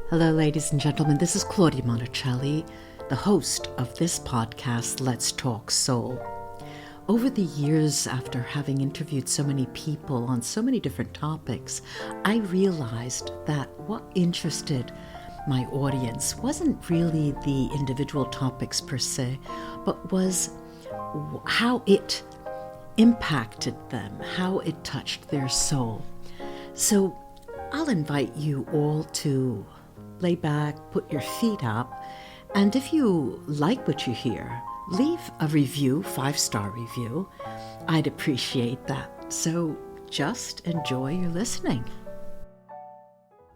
Hello, ladies and gentlemen. This is Claudia Monticelli, the host of this podcast, Let's Talk Soul. Over the years, after having interviewed so many people on so many different topics, I realized that what interested my audience wasn't really the individual topics per se, but was how it impacted them, how it touched their soul. So I'll invite you all to lay back, put your feet up, and if you like what you hear, leave a review, 5-star review. I'd appreciate that. So just enjoy your listening.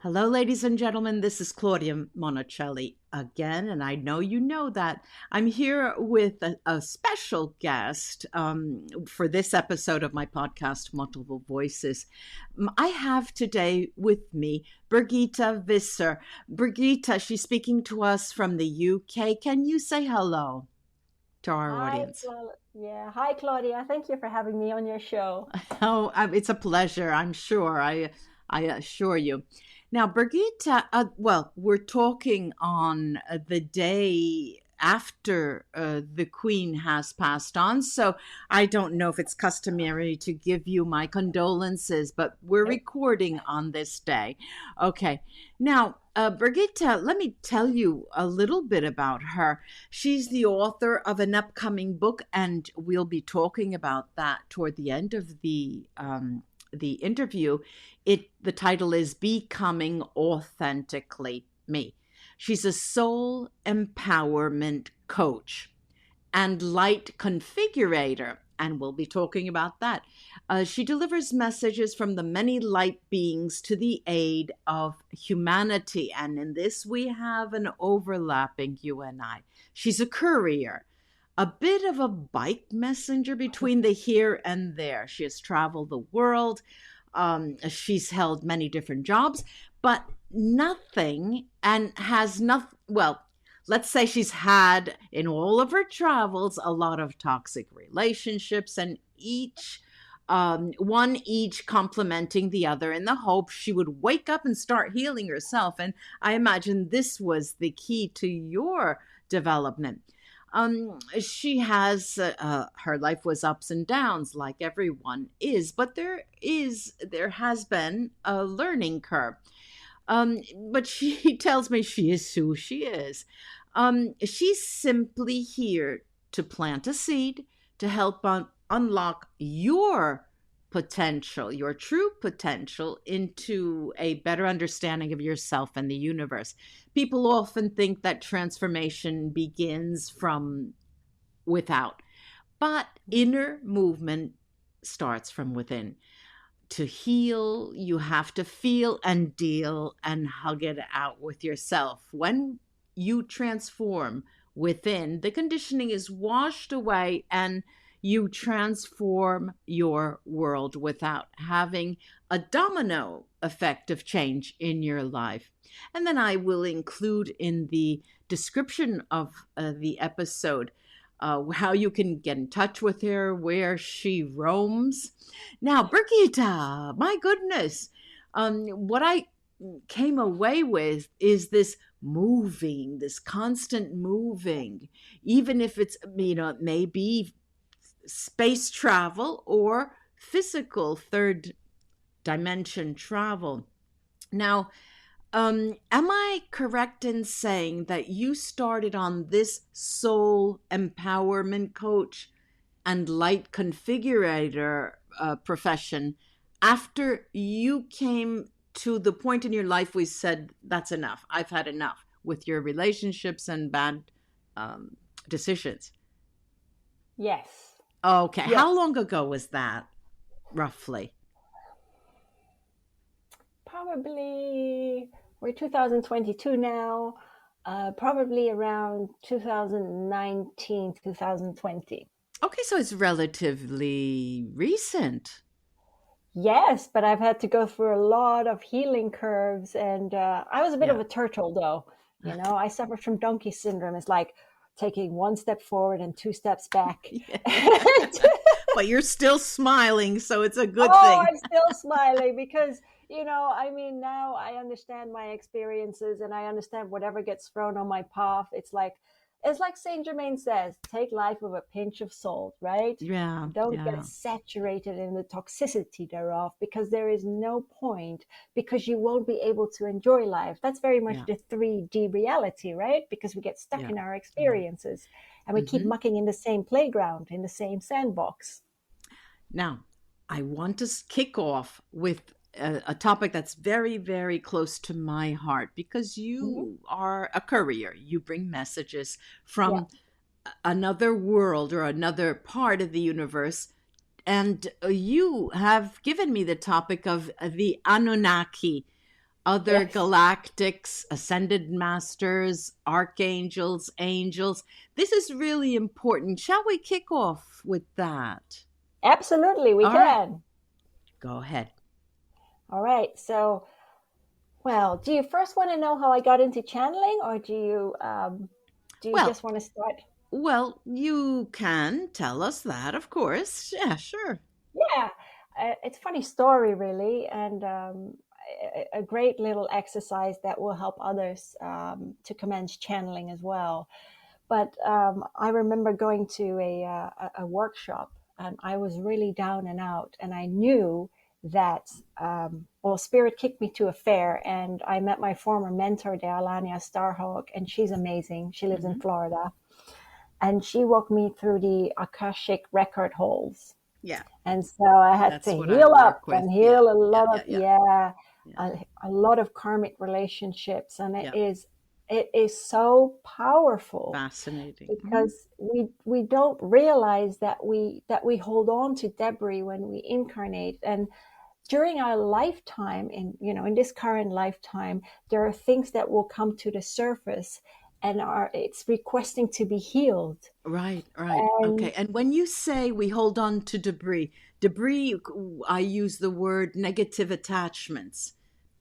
Hello, ladies and gentlemen. This is Claudia Monticelli again, and I know you know that. I'm here with a special guest for this episode of my podcast, Multiple Voices. I have today with me Birgitta Vesser. Birgitta, she's speaking to us from the UK. Can you say hello to our audience? Hi, Claudia. Thank you for having me on your show. Oh, it's a pleasure, I'm sure. I assure you. Now, Birgitta, we're talking on the day after the Queen has passed on, so I don't know if it's customary to give you my condolences, but we're recording on this day. Okay. Now, Birgitta, let me tell you a little bit about her. She's the author of an upcoming book, and we'll be talking about that toward the end of the interview. The title is Becoming Authentically Me. She's a soul empowerment coach and light configurator, and we'll be talking about that. She delivers messages from the many light beings to the aid of humanity, and in this we have an overlapping, you and I. She's a courier, a bit of a bike messenger between the here and there. She has traveled the world. She's held many different jobs, but nothing, and has nothing, well, let's say she's had in all of her travels a lot of toxic relationships, and each complementing the other in the hope she would wake up and start healing herself. And I imagine this was the key to your development. She has, her life was ups and downs like everyone is, but there has been a learning curve. But she tells me she is who she is. She's simply here to plant a seed to help unlock your potential, your true potential, into a better understanding of yourself and the universe. People often think that transformation begins from without, but inner movement starts from within. To heal, you have to feel and deal and hug it out with yourself. When you transform within, the conditioning is washed away and you transform your world without, having a domino effect of change in your life. And then I will include in the description of the episode how you can get in touch with her, where she roams. Now, Birgitta, my goodness, what I came away with is this moving, this constant moving, even if it's, it may be space travel or physical third dimension travel. Now, am I correct in saying that you started on this soul empowerment coach and light configurator profession after you came to the point in your life we said, that's enough, I've had enough with your relationships and bad decisions? Yes. Okay. Yes. How long ago was that, roughly? Probably, we're 2022 now, probably around 2019, 2020. Okay, so it's relatively recent. Yes, but I've had to go through a lot of healing curves, and I was a bit of a turtle, though. I suffered from donkey syndrome. It's like taking one step forward and 2 steps back. But you're still smiling, so it's a good thing. I'm still smiling because I mean, now I understand my experiences and I understand whatever gets thrown on my path. It's like Saint Germain says, take life with a pinch of salt, right? Yeah, Don't get yeah, saturated in the toxicity thereof, because there is no point, because you won't be able to enjoy life. That's very much yeah, the 3D reality, right? Because we get stuck yeah, in our yeah. experiences and we keep Hmm. mucking in the same playground, in the same sandbox. Now, I want to kick off with a topic that's very, very close to my heart because Hmm. you are a courier. You bring messages Yeah. from another world or another part of the universe. And you have given me the topic of the Anunnaki, other Yes. galactics, ascended masters, archangels, angels. This is really important. Shall we kick off with that? Absolutely, we All right, can. go ahead. All right. So, well, do you first want to know how I got into channeling, or do you Well, just want to start? you can tell us that, of course. Yeah, sure. Yeah, it's a funny story, really, and a great little exercise that will help others to commence channeling as well. But I remember going to a workshop, and I was really down and out, and I knew that well, spirit kicked me to a fair, and I met my former mentor there, Alania Starhawk, and she's amazing. She lives in Hmm. Florida, and she walked me through the Akashic record holes. Yeah, And so I had to that's what I heal up work with. and Yeah, heal a yeah, lot of, yeah, yeah, yeah, yeah, a lot of karmic relationships, and it yeah. is it is so powerful, Fascinating. Hmm. because we don't realize that we hold on to debris when we incarnate. And during our lifetime, in this current lifetime, there are things that will come to the surface, and are it's requesting to be healed. Right, right. Okay. And And when you say we hold on to debris, I use the word negative attachments,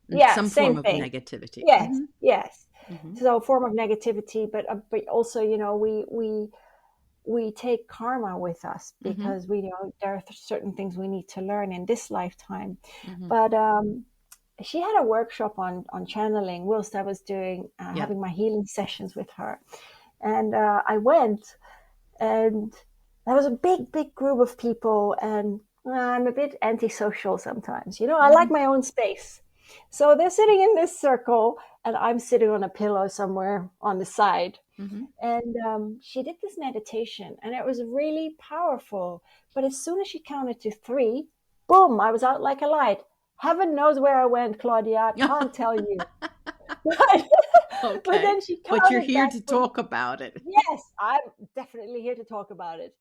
yeah, some form same of thing. negativity. Yes, Hmm. yes. Hmm. So a form of negativity, but also, we take karma with us, Hmm. because we know there are certain things we need to learn in this lifetime. Hmm. But she had a workshop on channeling whilst I was doing Yeah. having my healing sessions with her, and I went, and there was a big group of people, and I'm a bit antisocial sometimes. I like Hmm. my own space. So they're sitting in this circle, and I'm sitting on a pillow somewhere on the side. Hmm. And she did this meditation, and it was really powerful. But as soon as she counted to three, boom, I was out like a light. Heaven knows where I went, Claudia. I can't tell you. But Okay. then she But you're counted here back to from, talk about it. yes, I'm definitely here to talk about it.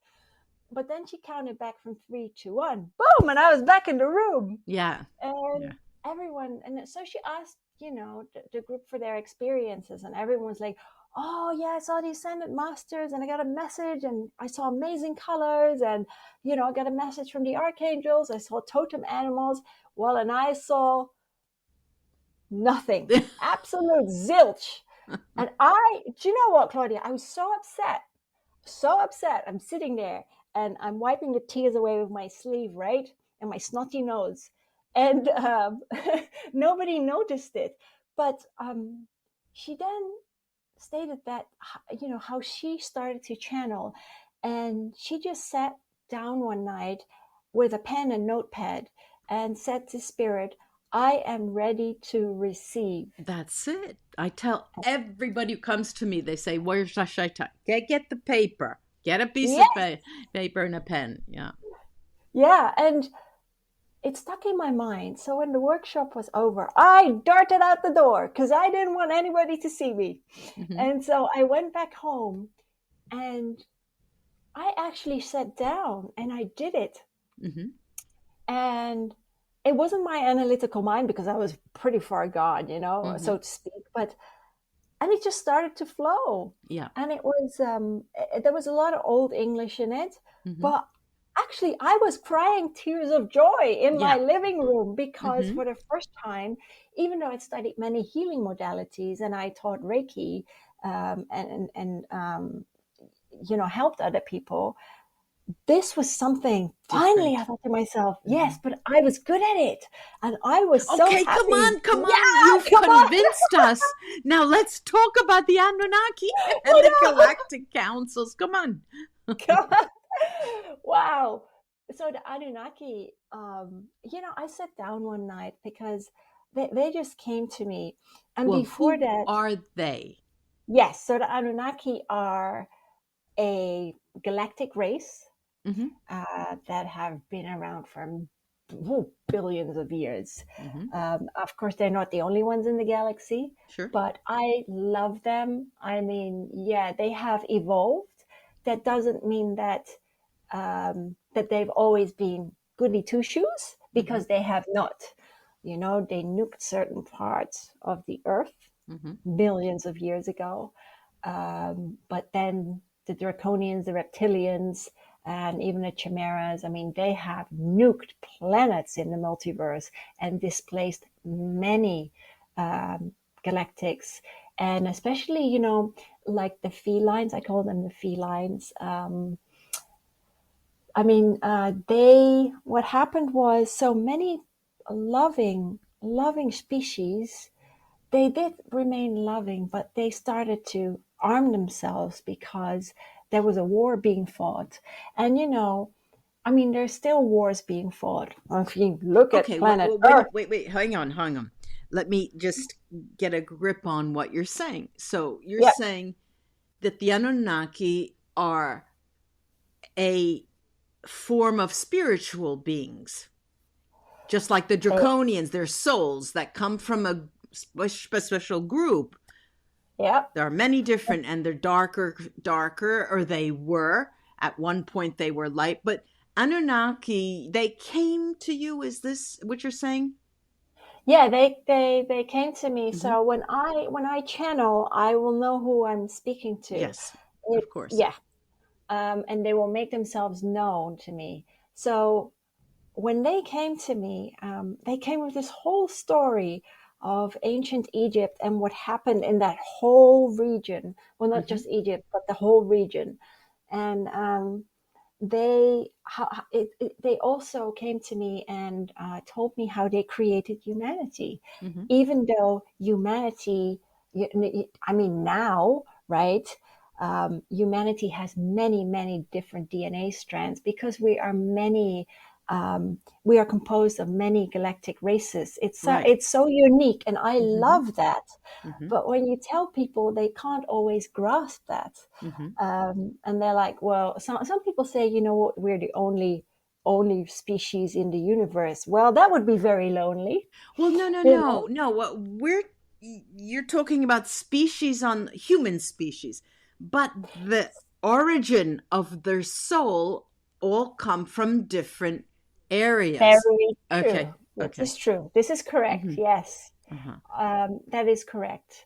But then she counted back from 3, 2, 1, boom, and I was back in the room. Yeah. Yeah. And everyone, and so she asked, the group for their experiences, and everyone was like, oh yeah, I saw the ascended masters, and I got a message, and I saw amazing colors, and I got a message from the archangels, I saw totem animals. Well, and I saw nothing, absolute zilch. And do you know what, Claudia, I was so upset, so upset. I'm sitting there, and I'm wiping the tears away with my sleeve, right? And my snotty nose. And nobody noticed it. But she then stated that, how she started to channel. And she just sat down one night with a pen and notepad and said to Spirit, I am ready to receive. That's it. I tell everybody who comes to me, they say, where's the shaitan? Get the paper. Get a piece of Yes, paper and a pen. Yeah. yeah. And it stuck in my mind. So when the workshop was over, I darted out the door because I didn't want anybody to see me. Hmm. And so I went back home, and I actually sat down and I did it. Hmm. And it wasn't my analytical mind, because I was pretty far gone, Hmm. so to speak. And it just started to flow. Yeah. And it was, there was a lot of old English in it, Hmm. but actually I was crying tears of joy in my Yeah. living room, because Hmm. for the first time, even though I'd studied many healing modalities and I taught Reiki, and helped other people, this was something. Finally, I Different. thought to myself, Mm-hmm. yes, but I was good at it. And I was so Okay, come happy. on, come on. Yeah, You've come on. convinced us. Now let's talk about the Anunnaki and the I know. galactic councils. Come on. Come on. Wow. So the Anunnaki, I sat down one night because they just came to me. And Well, before who that, are they? yes, so the Anunnaki are a galactic race Mm-hmm. that have been around for billions of years. Mm-hmm. Of course, they're not the only ones in the galaxy, Sure. but I love them. I mean, yeah, they have evolved. That doesn't mean that they've always been goody two shoes, Mm-hmm. because they have not. They nuked certain parts of the Earth Mm-hmm. millions of years ago. But then the draconians, the reptilians, and even the chimeras, I mean, they have nuked planets in the multiverse and displaced many galactics. And especially, like the felines, I call them the felines. What happened was, so many loving species, they did remain loving, but they started to arm themselves because there was a war being fought. And there's still wars being fought. If you look at Okay, wait, planet wait, Earth, wait, wait, hang on, hang on. Let me just get a grip on what you're saying. So you're yeah, saying that the Anunnaki are a form of spiritual beings, just like the they, draconians, they're souls that come from a special group. yeah, There are many different, and they're darker, or they were at one point. They were light, but Anunnaki, they came to you. Is this what you're saying? yeah. They came to me. Mm-hmm. So when I channel, I will know who I'm speaking to. Yes, It, of course. yeah, and they will make themselves known to me. So when they came to me, they came with this whole story of ancient Egypt and what happened in that whole region. Well, not Mm-hmm. just Egypt, but the whole region. And they also came to me and told me how they created humanity, Mm-hmm. even though humanity, I mean, now, right? Humanity has many, many different DNA strands because we are composed of many galactic races. Right. It's so unique, and I Mm-hmm. love that. Mm-hmm. But when you tell people, they can't always grasp that, Mm-hmm. and they're like, "Well, some people say, you know what, we're the only species in the universe." Well, that would be very lonely, Well, no, no, you know. no, no. What we're you're talking about species on human species, but the origin of their soul all come from different areas. Very true. Okay. This Okay. is true. This is correct. Mm-hmm. Yes. Uh-huh. That is correct.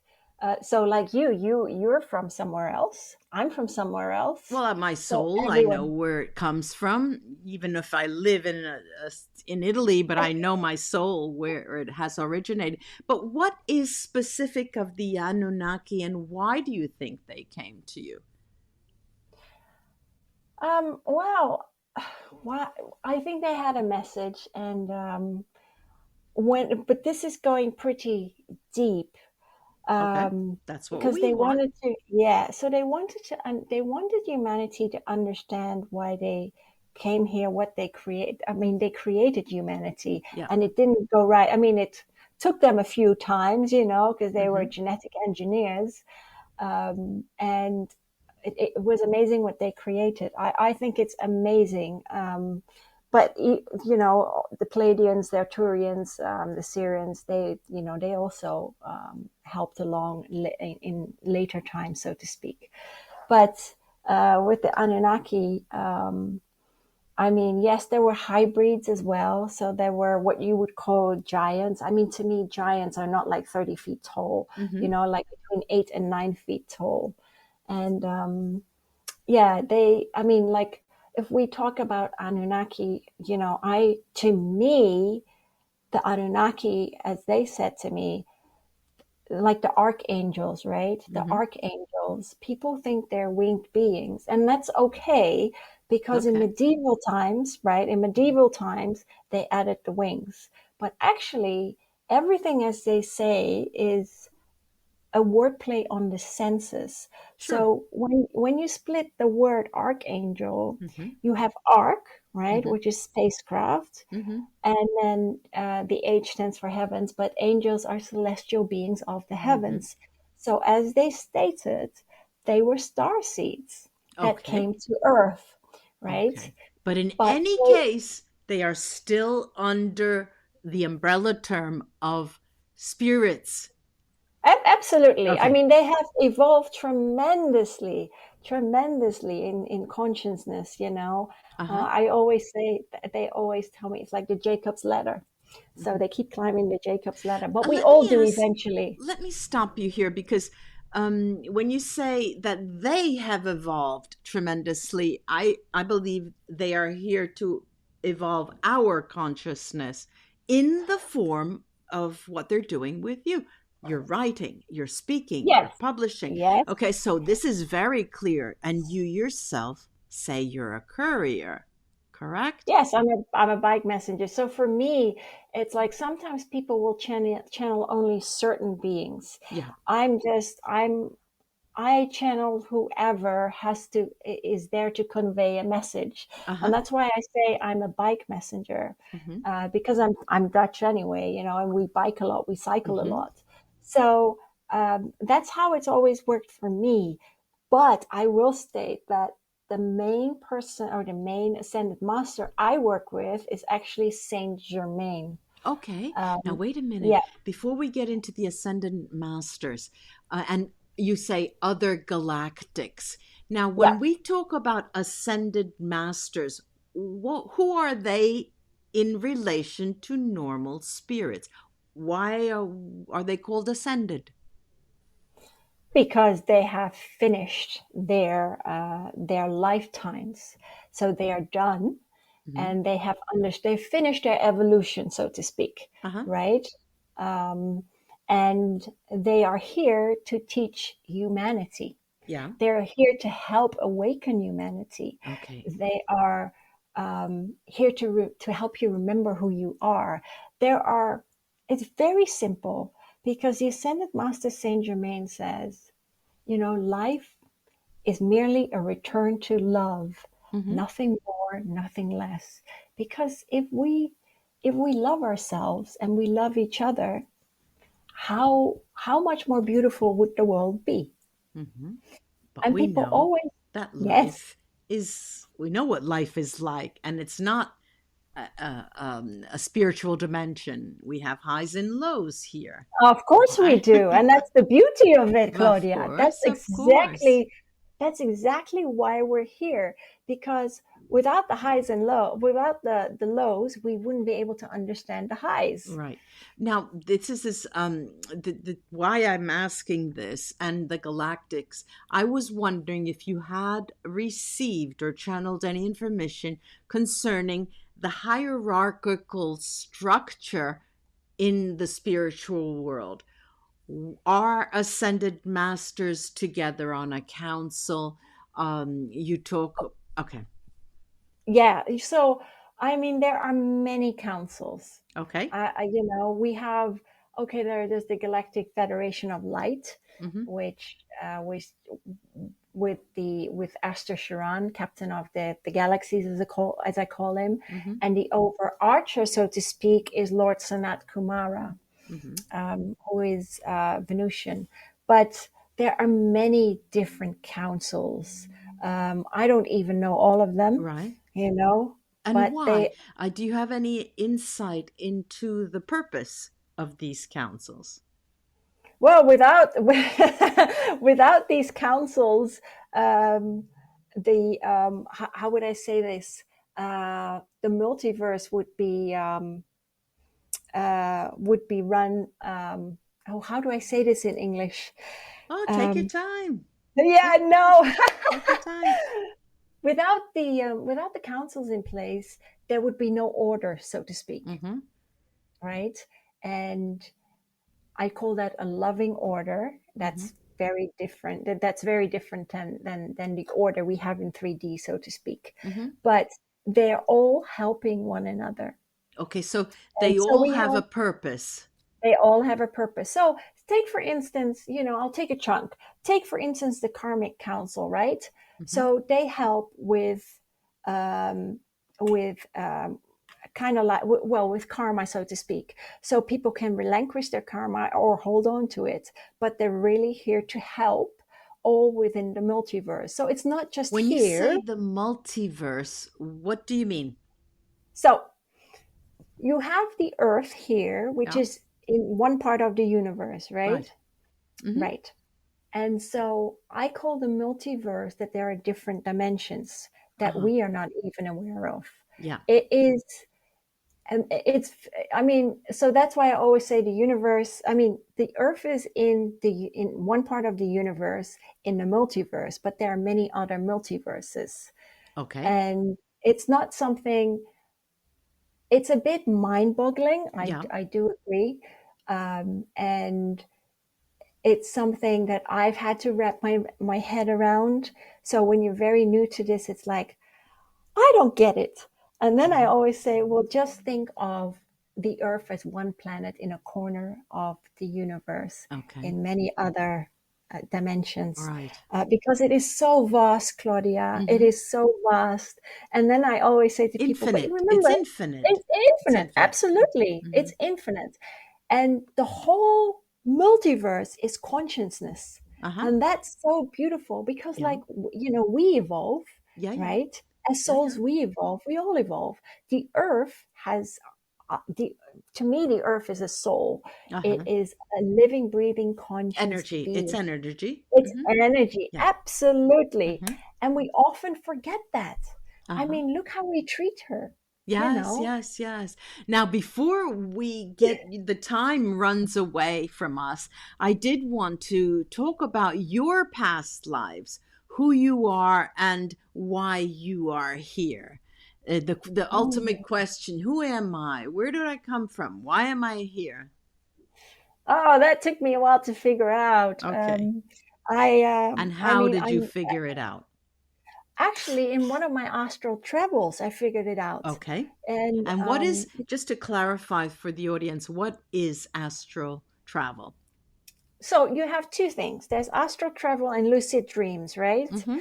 So, like you're from somewhere else. I'm from somewhere else. Well, my So soul, I know everyone, where it comes from, even if I live in Italy, but I know my soul where it has originated. But what is specific of the Anunnaki, and why do you think they came to you? wow, why? I think they had a message, and but this is going pretty deep, Okay, um, that's what because we they want. wanted to, yeah. So they wanted humanity to understand why they came here, what they create. I mean, they created humanity, Yeah. and it didn't go right. I mean, it took them a few times, because they were Mm-hmm. genetic engineers, and it was amazing what they created. I think it's amazing. But the Pleiadians, the Arcturians, the Syrians, they also helped along in later times, so to speak. But with the Anunnaki, I mean, yes, there were hybrids as well. So there were what you would call giants. I mean, to me, giants are not like 30 feet tall, Mm-hmm. like between 8 and 9 feet tall. And yeah, I mean, like, if we talk about Anunnaki, to me, the Anunnaki, as they said to me, like the archangels, right? The Mm-hmm. archangels, people think they're winged beings, and that's okay because in Okay. medieval times, right, in medieval times, they added the wings. But actually, everything, as they say, is a wordplay on the senses. Sure. So when you split the word archangel, Mm-hmm. you have arc, right, Mm-hmm. which is spacecraft, Mm-hmm. and then the H stands for heavens, but angels are celestial beings of the Mm-hmm. heavens. So as they stated, they were star seeds that Okay. came to Earth, right? Okay. But in But any case, they are still under the umbrella term of spirits. absolutely. I Okay. mean, they have evolved tremendously, tremendously in consciousness. Uh-huh. I always say they always tell me it's like the Jacob's ladder. So Mm-hmm. they keep climbing the Jacob's ladder, but we Let all me do ask, eventually. let me stop you here because when you say that they have evolved tremendously, I believe they are here to evolve our consciousness in the form of what they're doing with you. You're writing, you're speaking, you're Yes, publishing. yes, Okay, so this is very clear. And you yourself say you're a courier, correct? yes. I'm a bike messenger. So for me, it's like sometimes people will channel only certain beings. Yeah. I channel whoever is there to convey a message, and Uh-huh. that's why I say I'm a bike messenger, Mm-hmm. because I'm Dutch anyway, and we bike a lot, we cycle a Mm-hmm. lot, so that's how it's always worked for me. But I will state that the main person or the main ascended master I work with is actually Saint Germain. Okay. Now, wait a minute. Yeah, Before we get into the Ascendant Masters, and you say other galactics. Now, yeah. when we talk about Ascended Masters, who are they in relation to normal spirits? Why are they called Ascended? Because they have finished their lifetimes, so they are done, Hmm. and they finished their evolution, so to speak, Uh-huh. right? Um, and they are here to teach humanity. Yeah. They're here to help awaken humanity. Okay. They are here to help you remember who you are. There are. It's very simple because the Ascended Master Saint Germain says, life is merely a return to love, Hmm. nothing more, nothing less. Because if we love ourselves and we love each other, how much more beautiful would the world be? Hmm. But And we people know always, that yes, we know what life is like, and it's not a spiritual dimension. We have highs and lows here. of course we Why? do. And that's the beauty of it, Of Claudia. That's course, of course. exactly that's exactly why we're here. Because without the highs and low, without the lows, we wouldn't be able to understand the highs. Right. Now, this is why I'm asking this and the galactics. I was wondering if you had received or channeled any information concerning the hierarchical structure in the spiritual world. Are ascended masters together on a council? You talk. Okay. Yeah. So, I mean, there are many councils. Okay. We have, okay, there's the Galactic Federation of Light, Mm-hmm. which with Aster Sharan, captain of the galaxies, as I call him, Mm-hmm. and the overarcher, so to speak, is Lord Sanat Kumara, Mm-hmm. who is Venusian. But there are many different councils. I don't even know all of them, Right. you know, And but why? Do you have any insight into the purpose of these councils? well, without without these councils, um, how would I say this? The multiverse would be run. How do I say this in English? Oh, take your Um, time. yeah, Take your time. no. Take your time. Without the councils in place, there would be no order, so to speak, Mm-hmm. right? And I call that a loving order. Mm-hmm. That's very different. That's very different than the order we have in 3D, so to speak. Mm-hmm. But they're all helping one another. Okay, so And they so all we have a have, purpose. they all have a purpose. So take, for instance, I'll take a chunk. Take, for instance, the Karmic Council, right? Mm-hmm. So they help um, with kind of like, well, with karma, so to speak. So people can relinquish their karma or hold on to it, but they're really here to help all within the multiverse. So it's not just When you here. say the multiverse, what do you mean? So you have the Earth here, which Yeah, is in one part of the universe, right? right. Mm-hmm. Right. And so I call the multiverse that there are different dimensions that Uh-huh. we are not even aware of. Yeah. It is, and it's, I mean, so that's why I always say the universe, I mean, the Earth is in one part of the universe in the multiverse, but there are many other multiverses. Okay. And it's not something, it's a bit mind boggling. Yeah. I do agree. And it's something that I've had to wrap my head around. So when you're very new to this, it's like, I don't get it. And then I Mm-hmm. always say, well, just think of the Earth as one planet in a corner of the universe Okay. in many other All dimensions. right. Because it is so vast, Claudia. It Mm-hmm. is so vast. And then I always say to people, but Infinite. It's remember, infinite. it's It's infinite. infinite. Absolutely. Mm-hmm. It's infinite. And the whole multiverse is consciousness. Uh-huh. And that's so beautiful because, Yeah. like, we evolve, Yeah, yeah. right? As Yeah, yeah. souls, we evolve. We all evolve. The earth has, the to me, the earth is a soul. It Uh-huh. is a living, breathing, conscious Energy. It's being. energy. It's Mm-hmm. energy, Yeah. absolutely. Mm-hmm. And we often forget that. I Uh-huh. mean, look how we treat her, you Yes, know? yes, yes. Now, before we get the time runs away from us, I did want to talk about your past lives, who you are, and why you are here. The ultimate Mm. question: who am I? Where did I come from? Why am I here? Oh, that took me a while to figure out. Okay. And I how mean, did you I'm figure it out? actually in one of my astral travels, I figured it out. Okay. And And what is, just to clarify for the audience, what is astral travel? so you have two things. There's astral travel and lucid dreams, right? Mm-hmm.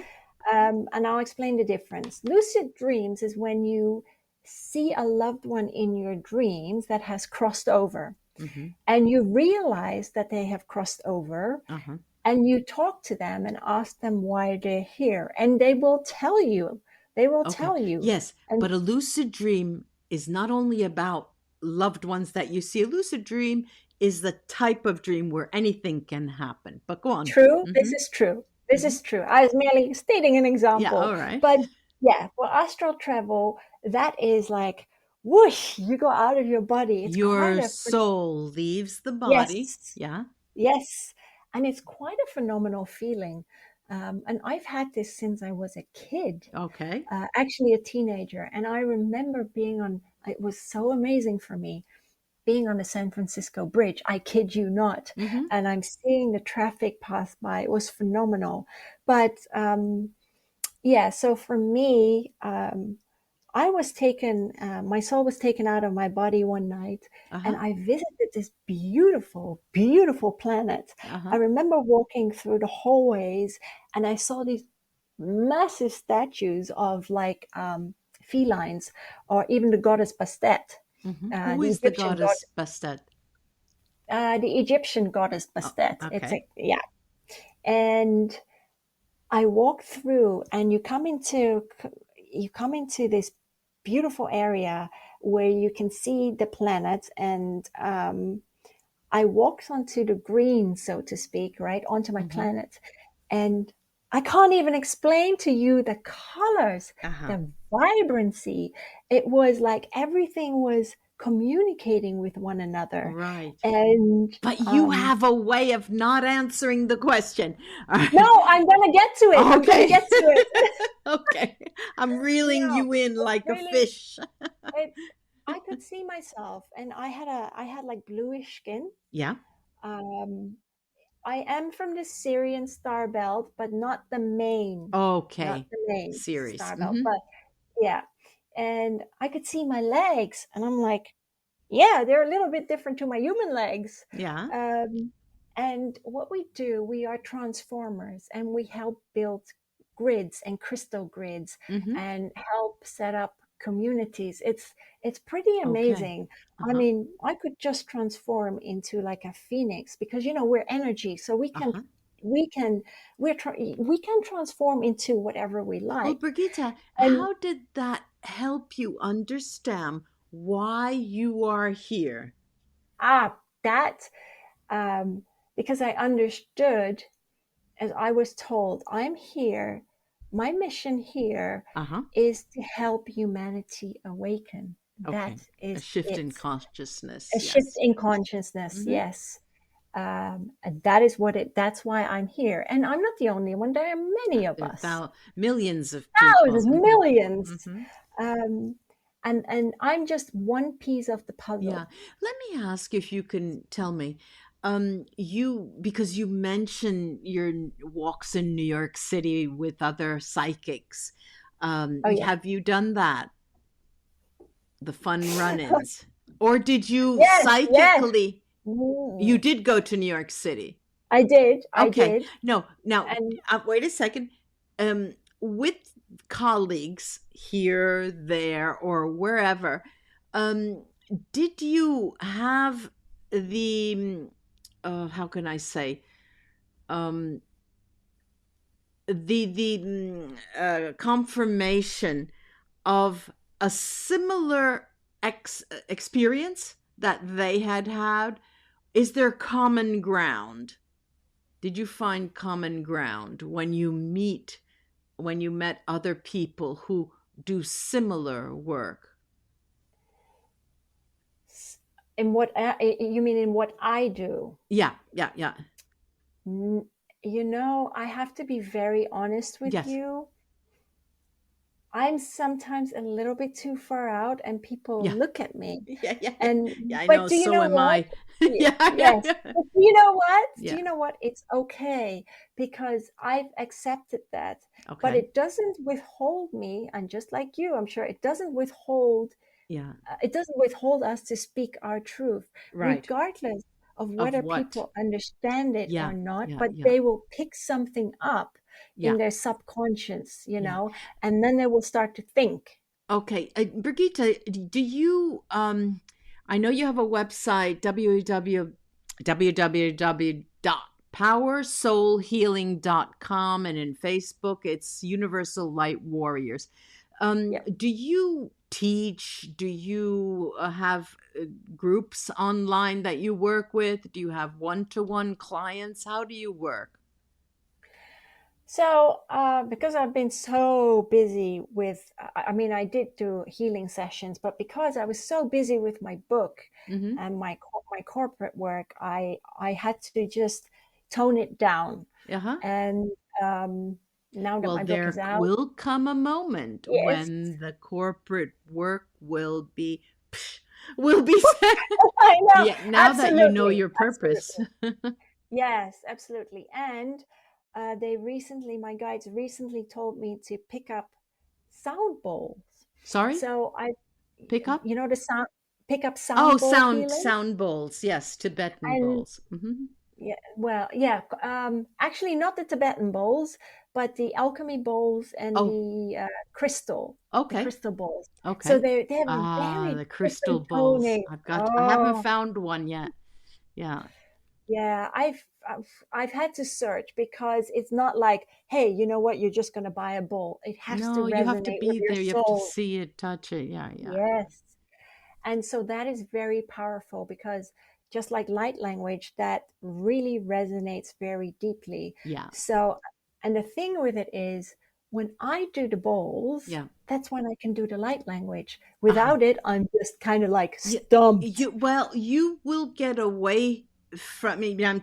And I'll explain the difference. Lucid dreams is when you see a loved one in your dreams that has crossed over, Mm-hmm. and you realize that they have crossed over, Uh-huh. and you talk to them and ask them why they're here, and they will tell you. They will Okay. tell you. Yes, And but a lucid dream is not only about loved ones that you see. A lucid dream is the type of dream where anything can happen. But go on. true, this Mm-hmm. is true. This Mm-hmm. is true. I was merely stating an Yeah, example. all right. But yeah, for astral travel, that is like whoosh, you go out of your body. It's quite Your a soul leaves the body. yes, Yeah. yes. And it's quite a phenomenal feeling. And I've had this since I was a kid, Okay. actually a teenager. And I remember it was so amazing for me being on the San Francisco Bridge. I kid you not. Mm-hmm. And I'm seeing the traffic pass by. It was phenomenal. But yeah, so for me, my soul was taken out of my body one night, and Uh-huh. I visited this beautiful, beautiful planet. I Uh-huh. remember walking through the hallways, and I saw these massive statues of like felines, or even the goddess Bastet, Mm-hmm. uh, Who the is the Egyptian god, goddess Bastet? the Egyptian goddess Oh, Bastet. It's okay. a yeah, and I walk through, and you come into this beautiful area where you can see the planet, and I walked onto the green, so to speak, right onto my Mm-hmm. planet, and I can't even explain to you the colors, Uh-huh. the vibrancy. It was like everything was communicating with one another, Right. and But you have a way of not answering the question. All right. no, I'm gonna get to it. I'm gonna Okay. get to it. Okay. I'm reeling No, you in it like a really fish. it I could see myself, and I had like bluish skin. Yeah. Um, I am from the Syrian star belt, but not Okay. the main Series. star belt. But yeah, and I could see my legs, and I'm like, yeah, they're a little bit different to my human legs. Yeah. Um, and what we do, we are transformers, and we help build grids and crystal grids, Mm-hmm. and help set up communities. It's pretty Okay. amazing. I Uh-huh. mean, I could just transform into like a phoenix, because we're energy, so Uh-huh. we can we can transform into whatever we Well, like. Brigitta, And how did that help you understand why you are here? that um, because I understood, as I was told, I'm here. My mission here Uh-huh. is to help humanity awaken. That Okay. A is shift it. in A consciousness. shift Yes. in consciousness, Mm-hmm. yes. And that is what it. That's why I'm here, and I'm not the only one. There are many of There are us, millions of people. thousands, Mm-hmm. millions, Mm-hmm. um, and I'm just one piece of the Yeah. puzzle. Let me ask if you can tell me, you because you mentioned your walks in New York City with other psychics. Oh yeah, Have you done that? The fun run-ins? Or did you yes, yes. psychically you Mm. did go to New York City? I did, I Okay. did, No, now and wait a second. With colleagues here, there, or wherever, um, did you have the how can I say um, the confirmation of a similar experience that they had had? Is there common ground? Did you find common ground when you met other people who do similar work? in what you mean in what I do? Yeah, yeah, yeah. N- I have to be very honest with Yes. you. I'm sometimes a little bit too far out, and people Yeah. look at me. Yeah, yeah, yeah. Yeah, And I but know. do you So know am what? I. Yeah, yeah, Yes. yeah. But do you know what? Do Yeah. you know what? It's okay, because I've accepted that. But Okay. it doesn't withhold me, and just like you, I'm sure Yeah. it doesn't withhold us to speak our truth, Right. regardless of Of whether what? people understand it or Yeah, not, yeah, but yeah, they will pick something up in yeah, their subconscious, yeah. and then they will start to think. Okay, Brigitte, do you I know you have a website www.powersoulhealing.com, and in Facebook it's Universal Light Warriors. Yeah. Do you teach? Do you have groups online that you work with? Do you have one-to-one clients? How do you work? So, because I've been so busy with, I mean, I did do healing sessions, but because I was so busy with my book Mm-hmm. and my corporate work, I had to just tone it down. Uh-huh. And now that Well, my book is there out, will come a moment yes, when the corporate work will be will be I know, yeah, now that you know absolutely, your purpose. absolutely, yes, absolutely. And my guides recently told me to pick up sound bowls. Sorry? So Pick up? the sound, pick up Oh, sound bowl healing. sound bowls. Yes, Tibetan And bowls. Hmm. yeah, well, yeah, actually not the Tibetan bowls, but the alchemy bowls and Oh, the okay. crystal bowls. So Okay. they have a Ah, very the crystal different bowls. toning. I haven't Oh, found one yet. Yeah. yeah, I've had to search, because it's not like, hey, you know what, you're just going to buy a bowl. It has to No, you have to resonate with be your there. You have to soul. see it, touch it. Yeah, yeah. Yes. And so that is very powerful, because just like light language, that really resonates very deeply. Yeah. So, and the thing with it is, when I do the bowls, Yeah. that's when I can do the light language. Uh-huh. Without it, I'm just kind of like Yeah, stumped. you will get away from me. I'm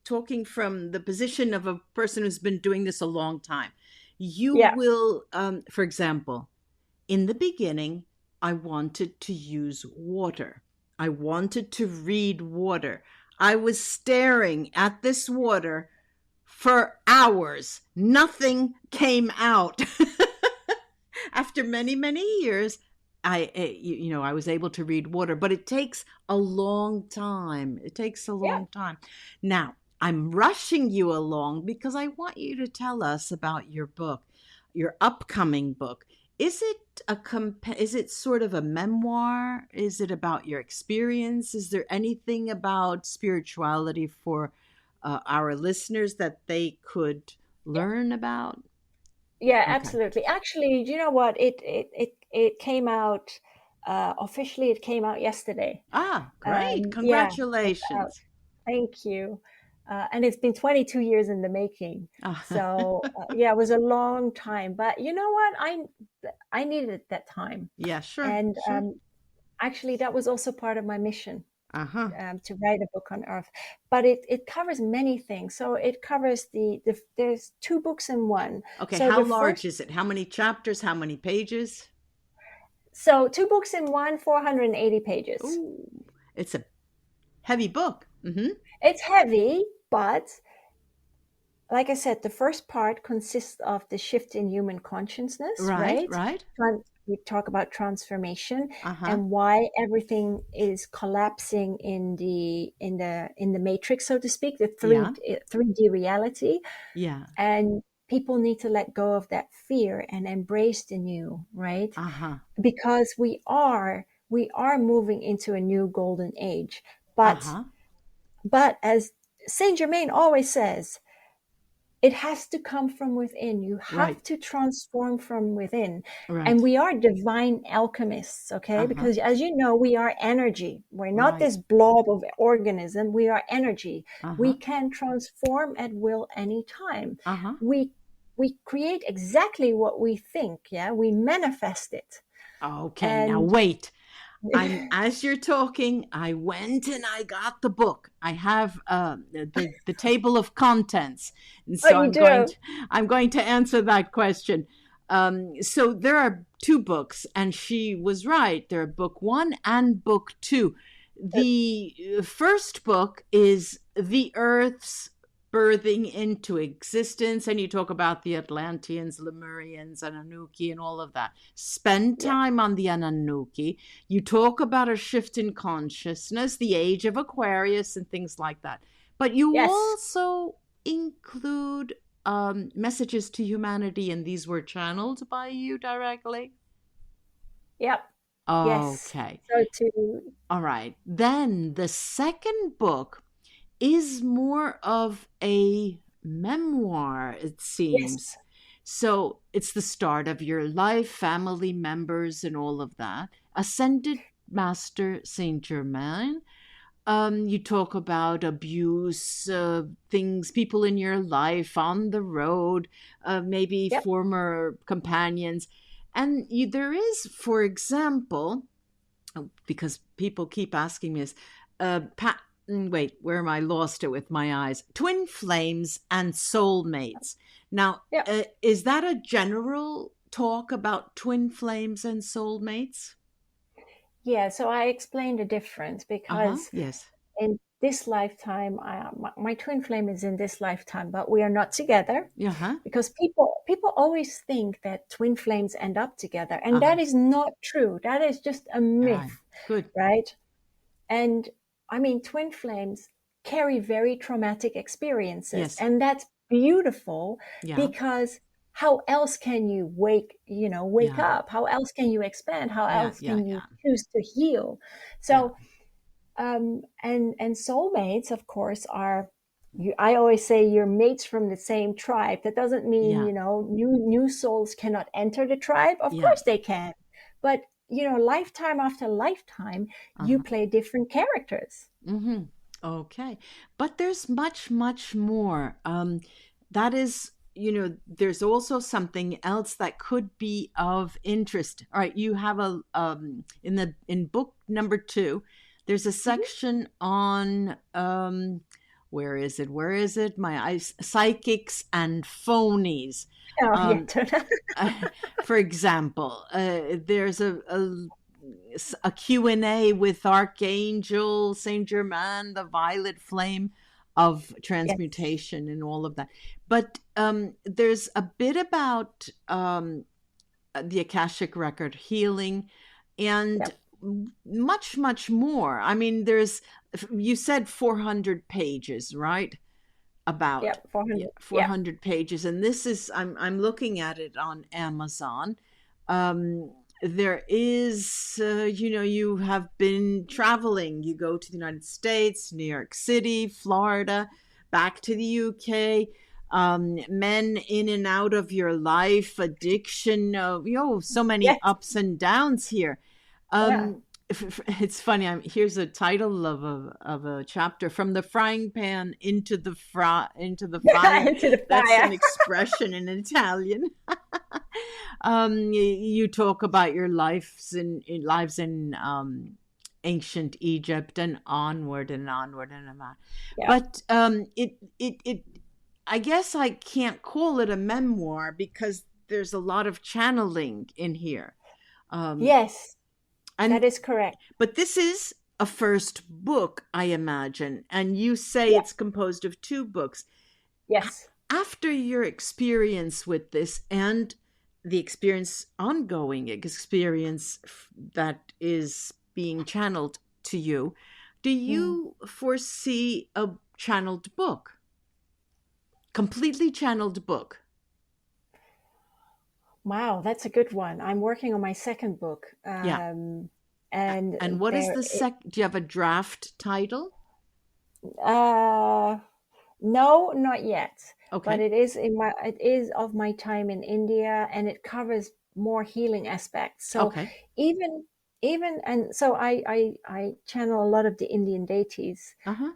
talking from the position of a person who's been doing this a long time. You Yeah. will, for example, in the beginning, I wanted to use water. I wanted to read water. I was staring at this water for hours. Nothing came out. After many, many years, I was able to read water, but it takes a long time. It takes a Yeah. long time. Now, I'm rushing you along because I want you to tell us about your book, your upcoming book. Is it sort of a memoir? Is it about your experience? Is there anything about spirituality for our listeners that they could learn about? Yeah, Okay. absolutely. Actually, do you know what? It came out officially. It came out yesterday. Ah, great. Yeah, it's out. Congratulations. Thank you. And it's been 22 years in the making. Ah, So yeah, it was a long time. But you know what? I needed that time, yeah, sure, and sure. actually, that was also part of my mission, Uh-huh. to write a book on Earth. But it covers many things. So it covers there's two books in one. Okay, So how the large first is it? How many chapters? How many pages? So two books in one, 480 pages. Ooh, it's a heavy book. Mm-hmm. It's heavy, but like I said, the first part consists of the shift in human consciousness, Right, right? right. We talk about transformation Uh-huh. and why everything is collapsing in the matrix, so to speak, the Yeah, 3D reality. yeah. And people need to let go of that fear and embrace the new, right? Uh-huh. Because we are moving into a new golden age. But Uh-huh. but as Saint Germain always says, it has to come from within. You Right, have to transform from within. And right. we are divine alchemists, okay? Uh-huh. Because as you know, we are energy. We're not Right. this blob of organism. We are energy. We Uh-huh. can transform at will anytime. Uh-huh. We we create exactly what we think, yeah? We manifest it. Okay, now And wait. I'm as you're talking, I went and I got the book. I have the table of contents, and oh, so you do? I'm going to answer that question. So there are two books, and she was right. There are book one and book two. The first book is the Earth's birthing into existence, and you talk about the Atlanteans, Lemurians, Anunnaki, and all of that. Spend Yeah. time on the Anunnaki. You talk about a shift in consciousness, the age of Aquarius, and things like that. But you Yes. also include messages to humanity, and these were channeled by you directly. Yep. Yes. Okay. So to All right. Then the second book is more of a memoir, it seems. Yes. So it's the start of your life, family members, and all of that. Ascended Master Saint Germain. You talk about abuse, things, people in your life, on the road, maybe Yep. former companions. And there is, for example, because people keep asking me this, wait, where am I? Lost it with my eyes. Twin flames and soulmates. Now, Yep. is that a general talk about twin flames and soulmates? Yeah, so I explained the difference Uh-huh. because Yes. in this lifetime, my twin flame is in this lifetime, but we are not together Uh-huh. because people always think that twin flames end up together, and Uh-huh. that is not true. That is just a All right. myth, Good. right? And I mean, twin flames carry very traumatic experiences, Yes. and that's beautiful Yeah. because how else can you wake Yeah. up? How else can you expand? How Yeah. else Yeah. can you Yeah. choose to heal? Yeah. So, and soulmates, of course, I always say you're mates from the same tribe. That doesn't mean, Yeah. new souls cannot enter the tribe. Of Yeah. course they can. But, lifetime after lifetime, you Uh-huh. play different characters. Mm-hmm. Okay. But there's much, much more. That is, there's also something else that could be of interest. All right, you have in book number two, there's a Mhm. section on where is it? Where is it? My eyes, psychics and phonies. Oh, yeah. Um, for example, there's a a Q&A with Archangel Saint Germain, the violet flame of Yes. transmutation and all of that. But there's a bit about the Akashic record healing and Yep. much, much more. I mean, you said 400 pages, right? About Yep. 400. Yep. 400 pages. And this is, I'm looking at it on Amazon. There is, you have been traveling. You go to the United States, New York City, Florida, back to the UK. Men in and out of your life, addiction, so many Yes. ups and downs here. Yeah. It's funny. Here's a title of a chapter: "From the frying pan into the fire." Into the That's fire. an expression in Italian. You talk about your lives in ancient Egypt and onward and onward and on. Yeah. But it I guess I can't call it a memoir because there's a lot of channeling in here. Um, Yes, and that is correct. but this is a first book, I imagine, and you say Yeah. it's composed of two books. Yes. After your experience with this and the ongoing experience that is being channeled to you, do Mm. you foresee a channeled book? Completely channeled book? Wow, that's a good one. I'm working on my second book, Yeah. and And what is there. the do you have a draft title? Uh, no, not yet. But Okay. it is it is of my time in India, and it covers more healing aspects. So Okay. even and so I channel a lot of the Indian deities, Uh-huh.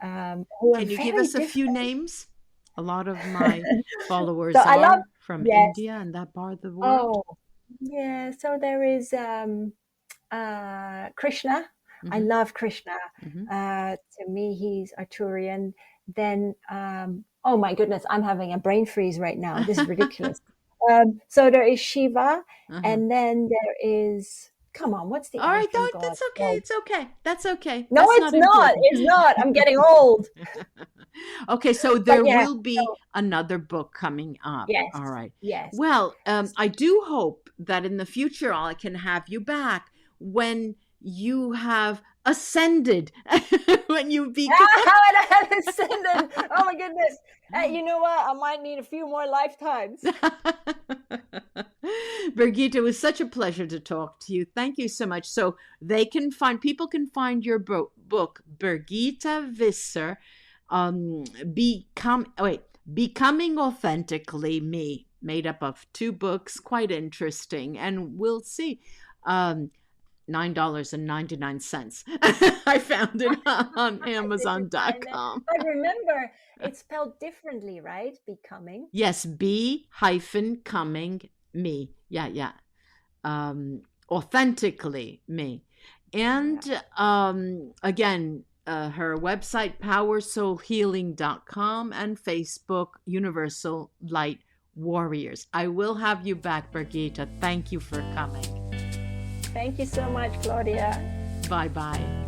who are Can you give very us a few different. names? A lot of my So followers I love, are from yes. India and that part of the world. Oh, yeah. So there is Krishna. I Mm-hmm. love Krishna. Mm-hmm. To me, he's Arturian. Then, oh my goodness, I'm having a brain freeze right now. This is ridiculous. So there is Shiva, Uh-huh. and then there is, come on, what's the All right, elephant don't, god that's okay. called? It's okay. That's okay. No, That's it's not not. important. It's not. I'm getting old. Okay, so But there yeah, will be so another book coming up. yes, All right. yes. Well, I do hope that in the future I can have you back when you have ascended, when you become. How did I have ascended? Oh my goodness. You know what? I might need a few more lifetimes. Birgitta, it was such a pleasure to talk to you. Thank you so much. So people can find your book, Birgitta Visser, Becoming Authentically Me, made up of two books, quite interesting. And we'll see. $9.99. I found it on Did you find it? Amazon.com. But remember, it's spelled differently, right? Becoming. Yes, coming me. Yeah, yeah. Authentically me. Yeah. And again, her website, powersoulhealing.com, and Facebook, Universal Light Warriors. I will have you back, Birgitta. Thank you for coming. Thank you so much, Claudia. Bye bye.